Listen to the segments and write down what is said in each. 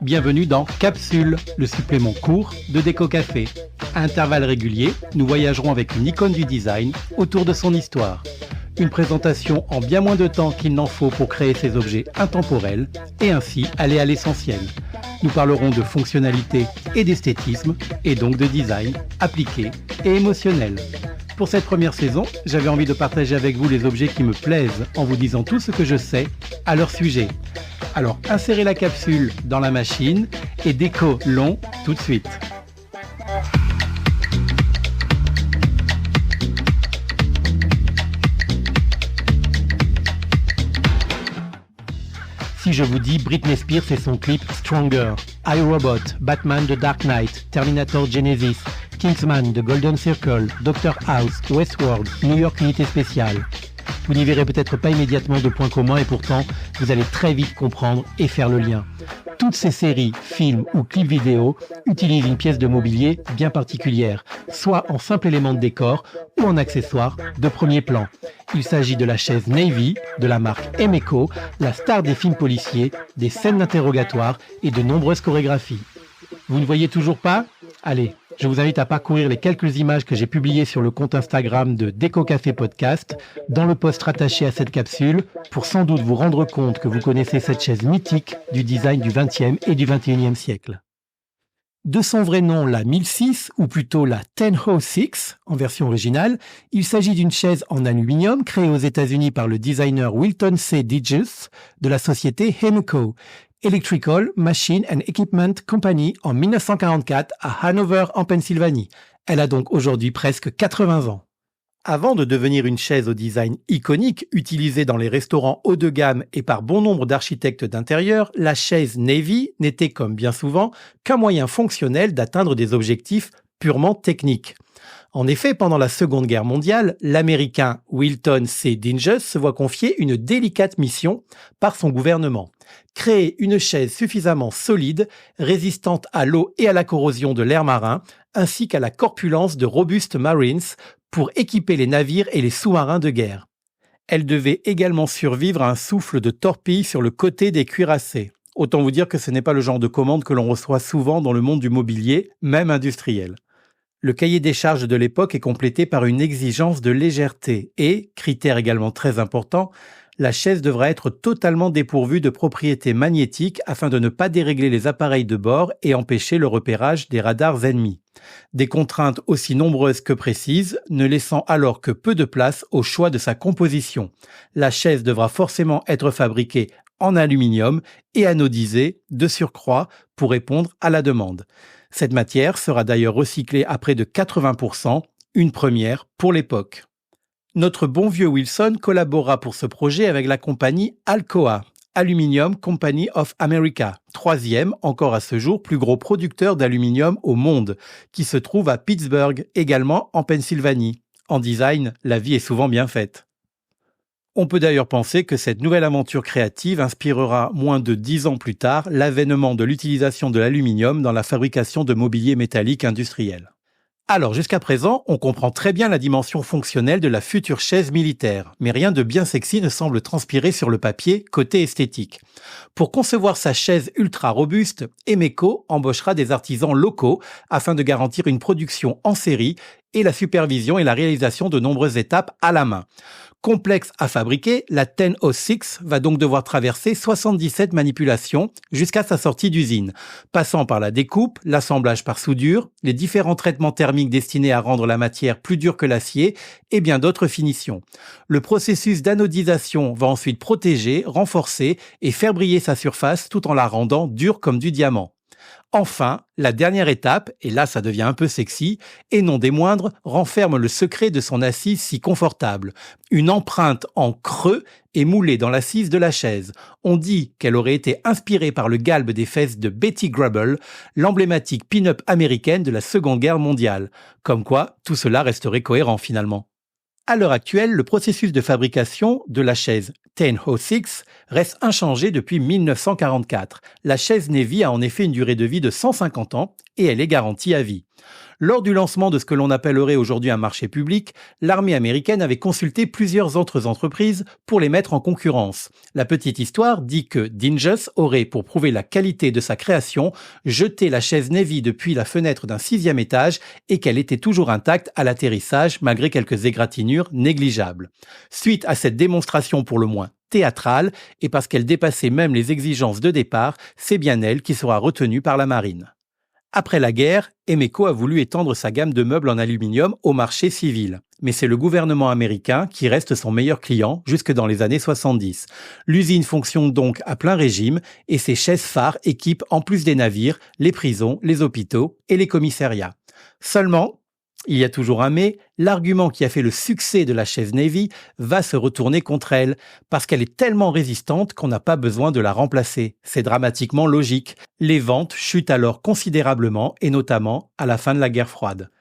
Bienvenue dans Capsule, le supplément court de Déco Café. À intervalles réguliers, nous voyagerons avec une icône du design autour de son histoire. Une présentation en bien moins de temps qu'il n'en faut pour créer ces objets intemporels et ainsi aller à l'essentiel. Nous parlerons de fonctionnalité et d'esthétisme et donc de design appliqué et émotionnel. Pour cette première saison, j'avais envie de partager avec vous les objets qui me plaisent en vous disant tout ce que je sais à leur sujet. Alors insérez la capsule dans la machine et déco long tout de suite. Si je vous dis Britney Spears et son clip Stronger, iRobot, Batman The Dark Knight, Terminator Genesis, Kingsman The Golden Circle, Dr House, Westworld, New York Unité Spéciale. Vous n'y verrez peut-être pas immédiatement de points communs et pourtant, vous allez très vite comprendre et faire le lien. Toutes ces séries, films ou clips vidéo utilisent une pièce de mobilier bien particulière, soit en simple élément de décor ou en accessoire de premier plan. Il s'agit de la chaise Navy, de la marque Emeco, la star des films policiers, des scènes d'interrogatoire et de nombreuses chorégraphies. Vous ne voyez toujours pas ? Allez, je vous invite à parcourir les quelques images que j'ai publiées sur le compte Instagram de Déco Café Podcast, dans le post rattaché à cette capsule, pour sans doute vous rendre compte que vous connaissez cette chaise mythique du design du XXe et du XXIe siècle. De son vrai nom, la 1006, ou plutôt la 1006 en version originale, il s'agit d'une chaise en aluminium créée aux États-Unis par le designer Wilton C. Digges de la société Emeco, Electrical Machine and Equipment Company, en 1944 à Hanover en Pennsylvanie. Elle a donc aujourd'hui presque 80 ans. Avant de devenir une chaise au design iconique, utilisée dans les restaurants haut de gamme et par bon nombre d'architectes d'intérieur, la chaise Navy n'était, comme bien souvent, qu'un moyen fonctionnel d'atteindre des objectifs purement techniques. En effet, pendant la Seconde Guerre mondiale, l'Américain Wilton C. Digges se voit confier une délicate mission par son gouvernement. Créer une chaise suffisamment solide, résistante à l'eau et à la corrosion de l'air marin, ainsi qu'à la corpulence de robustes Marines pour équiper les navires et les sous-marins de guerre. Elle devait également survivre à un souffle de torpille sur le côté des cuirassés. Autant vous dire que ce n'est pas le genre de commande que l'on reçoit souvent dans le monde du mobilier, même industriel. Le cahier des charges de l'époque est complété par une exigence de légèreté et, critère également très important, la chaise devra être totalement dépourvue de propriétés magnétiques afin de ne pas dérégler les appareils de bord et empêcher le repérage des radars ennemis. Des contraintes aussi nombreuses que précises, ne laissant alors que peu de place au choix de sa composition. La chaise devra forcément être fabriquée en aluminium et anodisée de surcroît pour répondre à la demande. Cette matière sera d'ailleurs recyclée à près de 80%, une première pour l'époque. Notre bon vieux Wilson collabora pour ce projet avec la compagnie Alcoa, Aluminium Company of America, troisième, encore à ce jour, plus gros producteur d'aluminium au monde, qui se trouve à Pittsburgh, également en Pennsylvanie. En design, la vie est souvent bien faite. On peut d'ailleurs penser que cette nouvelle aventure créative inspirera moins de 10 ans plus tard l'avènement de l'utilisation de l'aluminium dans la fabrication de mobilier métallique industriel. Alors jusqu'à présent, on comprend très bien la dimension fonctionnelle de la future chaise militaire, mais rien de bien sexy ne semble transpirer sur le papier côté esthétique. Pour concevoir sa chaise ultra robuste, Emeco embauchera des artisans locaux afin de garantir une production en série et la supervision et la réalisation de nombreuses étapes à la main. Complexe à fabriquer, la 1006 va donc devoir traverser 77 manipulations jusqu'à sa sortie d'usine, passant par la découpe, l'assemblage par soudure, les différents traitements thermiques destinés à rendre la matière plus dure que l'acier et bien d'autres finitions. Le processus d'anodisation va ensuite protéger, renforcer et faire briller sa surface tout en la rendant dure comme du diamant. Enfin, la dernière étape, et là ça devient un peu sexy, et non des moindres, renferme le secret de son assise si confortable. Une empreinte en creux est moulée dans l'assise de la chaise. On dit qu'elle aurait été inspirée par le galbe des fesses de Betty Grable, l'emblématique pin-up américaine de la Seconde Guerre mondiale. Comme quoi, tout cela resterait cohérent finalement. À l'heure actuelle, le processus de fabrication de la chaise 1006 reste inchangé depuis 1944. La chaise Navy a en effet une durée de vie de 150 ans et elle est garantie à vie. Lors du lancement de ce que l'on appellerait aujourd'hui un marché public, l'armée américaine avait consulté plusieurs autres entreprises pour les mettre en concurrence. La petite histoire dit que Dingus aurait, pour prouver la qualité de sa création, jeté la chaise Navy depuis la fenêtre d'un 6e étage et qu'elle était toujours intacte à l'atterrissage malgré quelques égratignures négligeables. Suite à cette démonstration pour le moins théâtrale, et parce qu'elle dépassait même les exigences de départ, c'est bien elle qui sera retenue par la marine. Après la guerre, Emeco a voulu étendre sa gamme de meubles en aluminium au marché civil. Mais c'est le gouvernement américain qui reste son meilleur client jusque dans les années 70. L'usine fonctionne donc à plein régime et ses chaises phares équipent en plus des navires, les prisons, les hôpitaux et les commissariats. Seulement, il y a toujours un mais, l'argument qui a fait le succès de la chaise Navy va se retourner contre elle, parce qu'elle est tellement résistante qu'on n'a pas besoin de la remplacer. C'est dramatiquement logique. Les ventes chutent alors considérablement, et notamment à la fin de la guerre froide.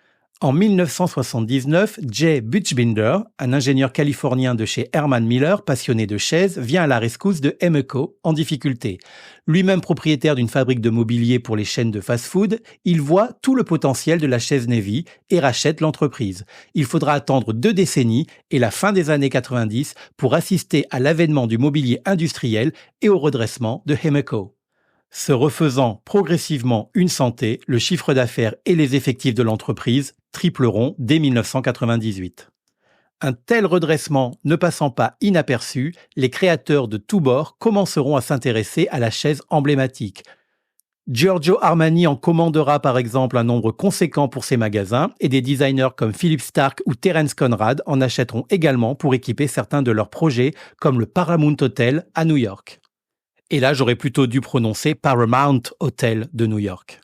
En 1979, Jay Buchbinder, un ingénieur californien de chez Herman Miller, passionné de chaises, vient à la rescousse de Emeco, en difficulté. Lui-même propriétaire d'une fabrique de mobilier pour les chaînes de fast-food, il voit tout le potentiel de la chaise Navy et rachète l'entreprise. Il faudra attendre 2 décennies et la fin des années 90 pour assister à l'avènement du mobilier industriel et au redressement de Emeco. Se refaisant progressivement une santé, le chiffre d'affaires et les effectifs de l'entreprise tripleront dès 1998. Un tel redressement ne passant pas inaperçu, les créateurs de tous bords commenceront à s'intéresser à la chaise emblématique. Giorgio Armani en commandera par exemple un nombre conséquent pour ses magasins et des designers comme Philippe Starck ou Terence Conrad en achèteront également pour équiper certains de leurs projets comme le Paramount Hotel à New York. Et là, j'aurais plutôt dû prononcer Paramount Hotel de New York.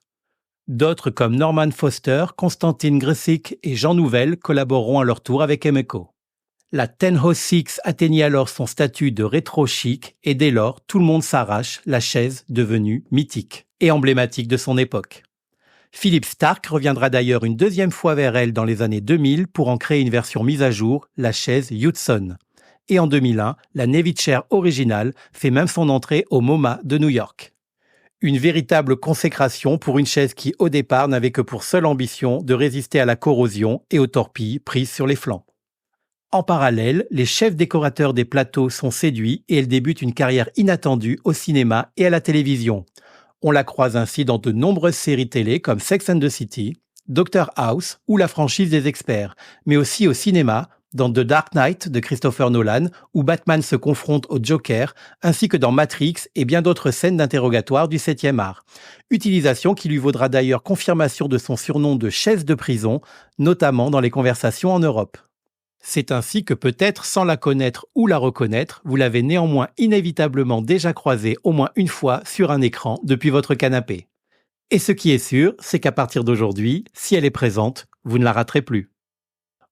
D'autres comme Norman Foster, Konstantin Gresic et Jean Nouvel collaboreront à leur tour avec Emeco. La 1006 atteignit alors son statut de rétro-chic et dès lors, tout le monde s'arrache la chaise devenue mythique et emblématique de son époque. Philippe Starck reviendra d'ailleurs une deuxième fois vers elle dans les années 2000 pour en créer une version mise à jour, la chaise Hudson. Et en 2001, la Navy Chair originale fait même son entrée au MoMA de New York. Une véritable consécration pour une chaise qui, au départ, n'avait que pour seule ambition de résister à la corrosion et aux torpilles prises sur les flancs. En parallèle, les chefs décorateurs des plateaux sont séduits et elle débute une carrière inattendue au cinéma et à la télévision. On la croise ainsi dans de nombreuses séries télé comme Sex and the City, Dr House ou la franchise des Experts, mais aussi au cinéma, dans The Dark Knight de Christopher Nolan, où Batman se confronte au Joker, ainsi que dans Matrix et bien d'autres scènes d'interrogatoire du 7e art. Utilisation qui lui vaudra d'ailleurs confirmation de son surnom de chaise de prison, notamment dans les conversations en Europe. C'est ainsi que peut-être, sans la connaître ou la reconnaître, vous l'avez néanmoins inévitablement déjà croisée au moins une fois sur un écran depuis votre canapé. Et ce qui est sûr, c'est qu'à partir d'aujourd'hui, si elle est présente, vous ne la raterez plus.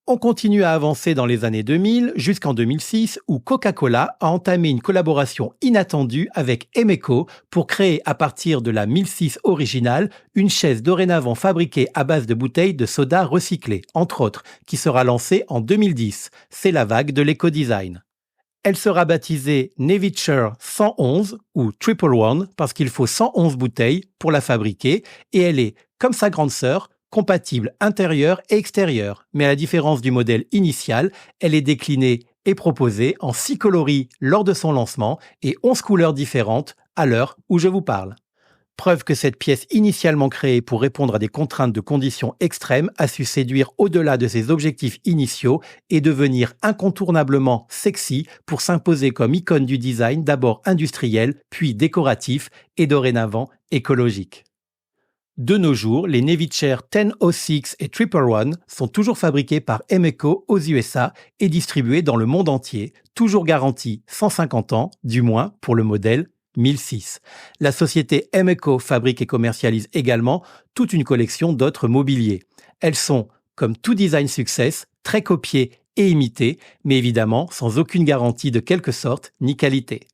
On continue à avancer dans les années 2000 jusqu'en 2006 où Coca-Cola a entamé une collaboration inattendue avec Emeco pour créer à partir de la 1006 originale une chaise dorénavant fabriquée à base de bouteilles de soda recyclées, entre autres, qui sera lancée en 2010. C'est la vague de l'éco-design. Elle sera baptisée Navy Chair 111 ou Triple One parce qu'il faut 111 bouteilles pour la fabriquer et elle est, comme sa grande sœur, compatible intérieur et extérieur, mais à la différence du modèle initial, elle est déclinée et proposée en 6 coloris lors de son lancement et 11 couleurs différentes à l'heure où je vous parle. Preuve que cette pièce initialement créée pour répondre à des contraintes de conditions extrêmes a su séduire au-delà de ses objectifs initiaux et devenir incontournablement sexy pour s'imposer comme icône du design d'abord industriel, puis décoratif et dorénavant écologique. De nos jours, les Navy Chair 1006 et Triple One sont toujours fabriqués par Emeco aux USA et distribués dans le monde entier, toujours garantis 150 ans, du moins pour le modèle 1006. La société Emeco fabrique et commercialise également toute une collection d'autres mobiliers. Elles sont, comme tout design success, très copiées et imitées, mais évidemment sans aucune garantie de quelque sorte ni qualité.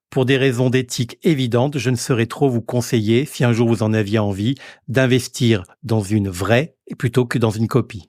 Pour des raisons d'éthique évidentes, je ne saurais trop vous conseiller, si un jour vous en aviez envie, d'investir dans une vraie plutôt que dans une copie.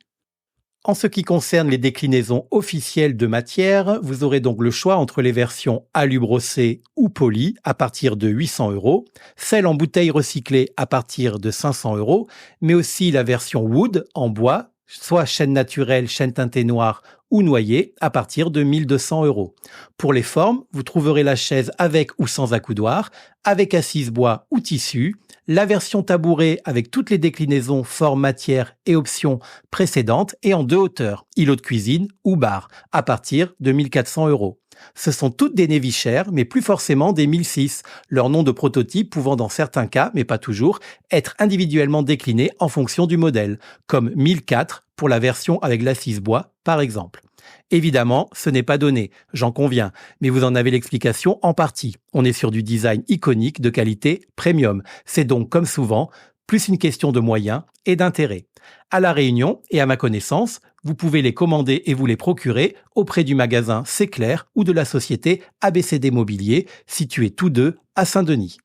En ce qui concerne les déclinaisons officielles de matière, vous aurez donc le choix entre les versions alu brossé ou poly à partir de 800 €, celle en bouteille recyclée à partir de 500 €, mais aussi la version wood en bois, soit chêne naturel, chêne teinté noir ou noyer à partir de 1200 €. Pour les formes, vous trouverez la chaise avec ou sans accoudoir, avec assise bois ou tissu, la version tabouret avec toutes les déclinaisons, formes, matières et options précédentes et en 2 hauteurs, îlot de cuisine ou bar, à partir de 1400 €. Ce sont toutes des Nevicher, mais plus forcément des 1006, leur nom de prototype pouvant dans certains cas, mais pas toujours, être individuellement décliné en fonction du modèle, comme 1004 pour la version avec l'assise bois, par exemple. Évidemment, ce n'est pas donné, j'en conviens, mais vous en avez l'explication en partie. On est sur du design iconique de qualité premium. C'est donc, comme souvent, plus une question de moyens et d'intérêt. À La Réunion, et à ma connaissance, vous pouvez les commander et vous les procurer auprès du magasin C'est Clair ou de la société ABCD Mobilier, situés tous deux à Saint-Denis.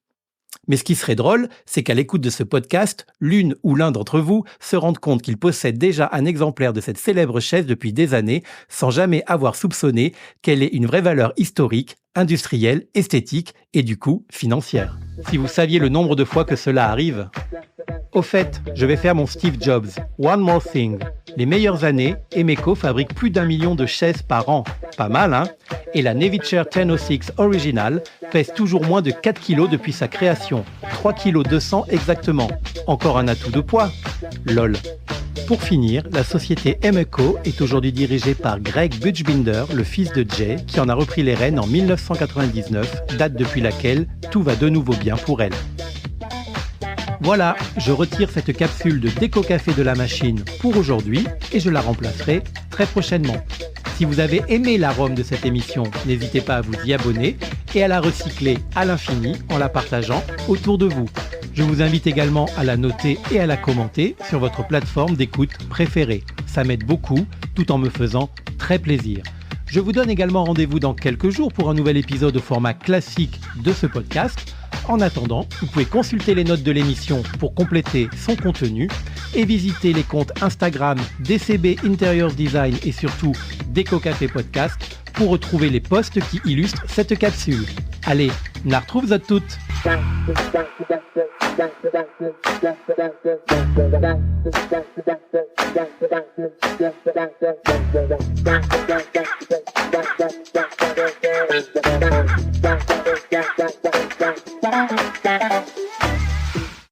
Mais ce qui serait drôle, c'est qu'à l'écoute de ce podcast, l'une ou l'un d'entre vous se rende compte qu'il possède déjà un exemplaire de cette célèbre chaise depuis des années, sans jamais avoir soupçonné qu'elle ait une vraie valeur historique, industrielle, esthétique et du coup financière. Si vous saviez le nombre de fois que cela arrive. Au fait, je vais faire mon Steve Jobs. One more thing. Les meilleures années, Emeco fabrique plus d'1 million de chaises par an. Pas mal, hein? Et la Nevicher 1006 Original pèse toujours moins de 4 kg depuis sa création. 3 kg 200 exactement. Encore un atout de poids. Lol. Pour finir, la société Emeco est aujourd'hui dirigée par Greg Buchbinder, le fils de Jay, qui en a repris les rênes en 1999, date depuis laquelle tout va de nouveau bien pour elle. Voilà, je retire cette capsule de Déco Café de la machine pour aujourd'hui et je la remplacerai très prochainement. Si vous avez aimé l'arôme de cette émission, n'hésitez pas à vous y abonner et à la recycler à l'infini en la partageant autour de vous. Je vous invite également à la noter et à la commenter sur votre plateforme d'écoute préférée. Ça m'aide beaucoup tout en me faisant très plaisir. Je vous donne également rendez-vous dans quelques jours pour un nouvel épisode au format classique de ce podcast. En attendant, vous pouvez consulter les notes de l'émission pour compléter son contenu et visiter les comptes Instagram DCB Interiors Design et surtout Déco Café Podcast pour retrouver les posts qui illustrent cette capsule. Allez, on la retrouve à toutes.